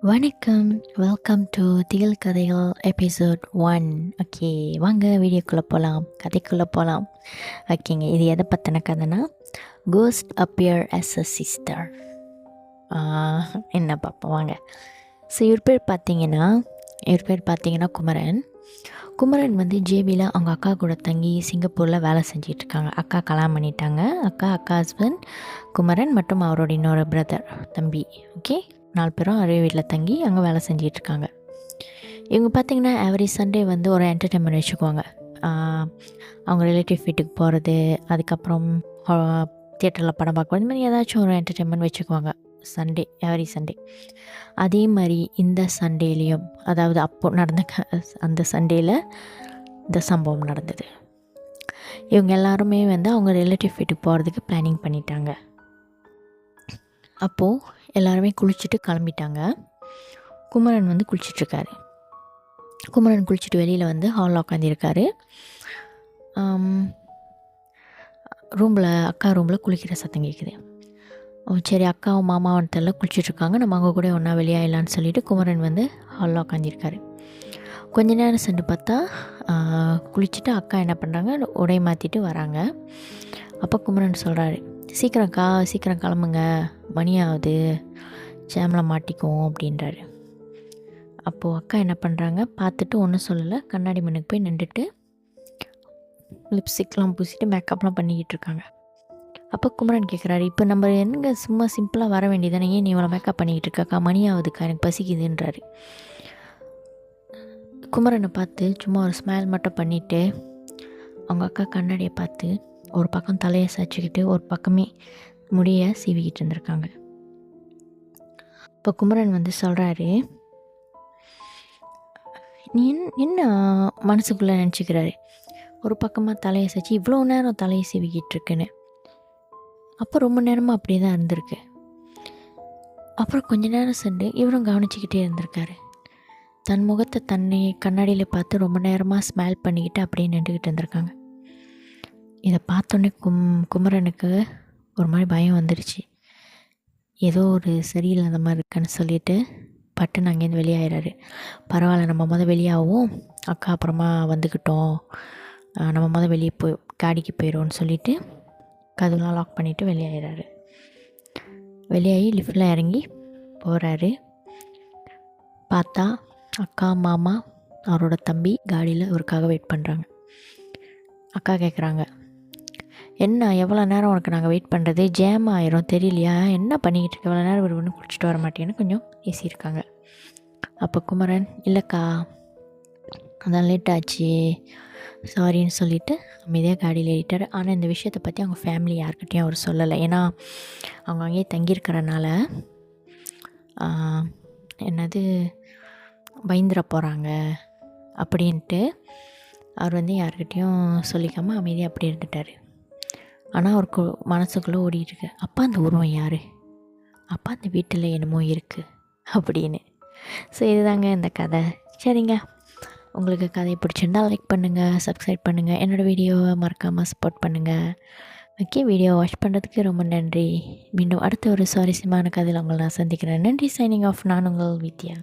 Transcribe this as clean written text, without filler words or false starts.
வணக்கம். Welcome to திகில் கதைகள் எபிசோட் 1. ஓகே, வாங்க வீடியோக்குள்ளே போகலாம், கதைக்குள்ளே போகலாம். ஓகேங்க, இது எதை பற்றின கதைனா ghost appear as a sister. என்ன பார்ப்போம் வாங்க. ஸோ இவர் பேர் பார்த்தீங்கன்னா குமரன் வந்து ஜேபியில் அவங்க அக்கா கூட தங்கி சிங்கப்பூரில் வேலை செஞ்சிட்ருக்காங்க. அக்கா கல்யாணம் பண்ணிட்டாங்க. அக்கா ஹஸ்பண்ட் குமரன் மற்றும் அவரோட இன்னொரு பிரதர் தம்பி. ஓகே, 4 பேரும் ஒரே வீட்டில் தங்கி அங்கே வேலை செஞ்சிட்ருக்காங்க. இவங்க பார்த்திங்கன்னா எவ்ரி சண்டே வந்து ஒரு என்டர்டெயின்மெண்ட் வச்சுக்குவாங்க. அவங்க ரிலேட்டிவ் வீட்டுக்கு போகிறது, அதுக்கப்புறம் தியேட்டரில் படம் பார்க்குறது, இந்த மாதிரி ஏதாச்சும் ஒரு என்டர்டெயின்மெண்ட் வச்சுக்குவாங்க எவ்ரி சண்டே. அதே மாதிரி இந்த சண்டேலேயும், அதாவது அப்போது நடந்த அந்த சண்டேயில் இந்த சம்பவம் நடந்தது. இவங்க எல்லாருமே வந்து அவங்க ரிலேட்டிவ் வீட்டுக்கு போகிறதுக்கு பிளானிங் பண்ணிட்டாங்க. அப்போது எல்லாருமே குளிச்சுட்டு கிளம்பிட்டாங்க. குமரன் வந்து குளிச்சிட்ருக்காரு. குமரன் குளிச்சுட்டு வெளியில் வந்து ஹாலில் உட்காந்துருக்காரு. அக்கா ரூமில் குளிக்கிற சத்தம் கேட்குது. சரி, அக்காவும் மாமாவும் தெரியல குளிச்சுட்ருக்காங்க, நம்ம அவங்க கூட ஒன்றா வெளியாகலான்னு சொல்லிவிட்டு குமரன் வந்து ஹாலில் உட்காந்துருக்காரு. கொஞ்ச நேரம் சென்று பார்த்தா குளிச்சுட்டு அக்கா என்ன பண்ணுறாங்க, உடை மாற்றிட்டு வராங்க. அப்போ குமரன் சொல்கிறாரு, சீக்கிரம் கிளம்புங்க, மணி ஆகுது, ஜாமில் மாட்டிக்குவோம் அப்படின்றாரு. அப்போது அக்கா என்ன பண்ணுறாங்க, பார்த்துட்டு ஒன்றும் சொல்லலை, கண்ணாடி மண்ணுக்கு போய் நின்றுட்டு லிப்ஸ்டிக்லாம் பூசிட்டு மேக்கப்லாம் பண்ணிக்கிட்டு இருக்காங்க. அப்போ குமரன் கேட்குறாரு, இப்போ நம்ம எங்கே சும்மா சிம்பிளாக வர வேண்டியதானே, ஏன் நீ இவ்வளோ மேக்கப் பண்ணிக்கிட்டு இருக்காக்கா, மணி ஆகுதுக்கா, எனக்கு பசிக்குதுன்றாரு. குமரனை பார்த்து சும்மா ஒரு ஸ்மைல் மட்டும் பண்ணிவிட்டு அவங்க அக்கா கண்ணாடியை பார்த்து ஒரு பக்கம் தலையை சாய்ச்சிக்கிட்டு ஒரு பக்கமே முடியை சீவிக்கிட்டு இருந்திருக்காங்க. இப்போ குமரன் வந்து சொல்கிறாரு, நீ என்ன மனசுக்குள்ளே நினச்சிக்கிறாரு, ஒரு பக்கமாக தலையை சாய்ச்சி இவ்வளோ நேரம் தலையை சீவிக்கிட்டு இருக்குன்னு. அப்போ ரொம்ப நேரமாக அப்படியே தான் இருந்திருக்கு. அப்புறம் கொஞ்ச நேரம் சென்று இவரும் கவனிச்சிக்கிட்டே இருந்திருக்காரு. தன் முகத்தை தன்னை கண்ணாடியில் பார்த்து ரொம்ப நேரமாக ஸ்மைல் பண்ணிக்கிட்டு அப்படியே நின்றுக்கிட்டு இருந்திருக்காங்க. இதை பார்த்தோன்னே குமரனுக்கு ஒரு மாதிரி பயம் வந்துடுச்சு. ஏதோ ஒரு சரியில்லாத மாதிரி இருக்குன்னு சொல்லிட்டு பட்டுன்னு அங்கேருந்து வெளியாகிறாரு. பரவாயில்ல, நம்ம வெளியாகவும், அக்கா அப்புறமா வந்துக்கிட்டோம், நம்ம வெளியே போய் காடிக்கு போயிடுவோன்னு சொல்லிவிட்டு கதவுலாம் லாக் பண்ணிவிட்டு வெளியாகிறாரு. வெளியாகி லிஃப்டில் இறங்கி போகிறாரு. பார்த்தா அக்கா, மாமா, அவரோட தம்பி காடியில் இவருக்காக வெயிட் பண்ணுறாங்க. அக்கா கேட்குறாங்க, என்ன எவ்வளோ நேரம் உனக்கு நாங்கள் வெயிட் பண்ணுறது, ஜேம் ஆயிரும் தெரியலையா, என்ன பண்ணிக்கிட்டு இருக்க, எவ்வளோ நேரம் ஒரு ஒன்று குடிச்சிட்டு வர மாட்டேன்னு கொஞ்சம் பேசியிருக்காங்க. அப்போ குமரன், இல்லைக்கா அதான் லேட் ஆச்சு, சாரின்னு சொல்லிவிட்டு அமைதியாக காடியில் ஏறிட்டார். ஆனால் இந்த விஷயத்தை பற்றி அவங்க ஃபேமிலி யார்கிட்டையும் அவர் சொல்லலை. ஏன்னா அவங்க அங்கேயே தங்கியிருக்கிறனால பயந்துட போகிறாங்க அப்படின்ட்டு அவர் வந்து யார்கிட்டையும் சொல்லிக்காமல் அமைதியாக அப்படி இருந்துட்டார். ஆனால் அவருக்கு மனசுக்குள்ளே ஓடிட்டுருக்கு, அப்பா அந்த உருவம் யார், அப்பா அந்த வீட்டில் என்னமோ இருக்குது அப்படின்னு. ஸோ இதுதாங்க இந்த கதை. சரிங்க, உங்களுக்கு கதையை பிடிச்சிருந்தால் லைக் பண்ணுங்கள், சப்ஸ்கிரைப் பண்ணுங்கள், என்னோடய வீடியோவை மறக்காமல் சப்போர்ட் பண்ணுங்கள். ஓகே, வீடியோ வாட்ச் பண்ணுறதுக்கு ரொம்ப நன்றி. மீண்டும் அடுத்த ஒரு சுவாரஸ்யமான கதையில் உங்களை நான் சந்திக்கிறேன். நன்றி. Signing off. நான் உங்கள் வித்யா.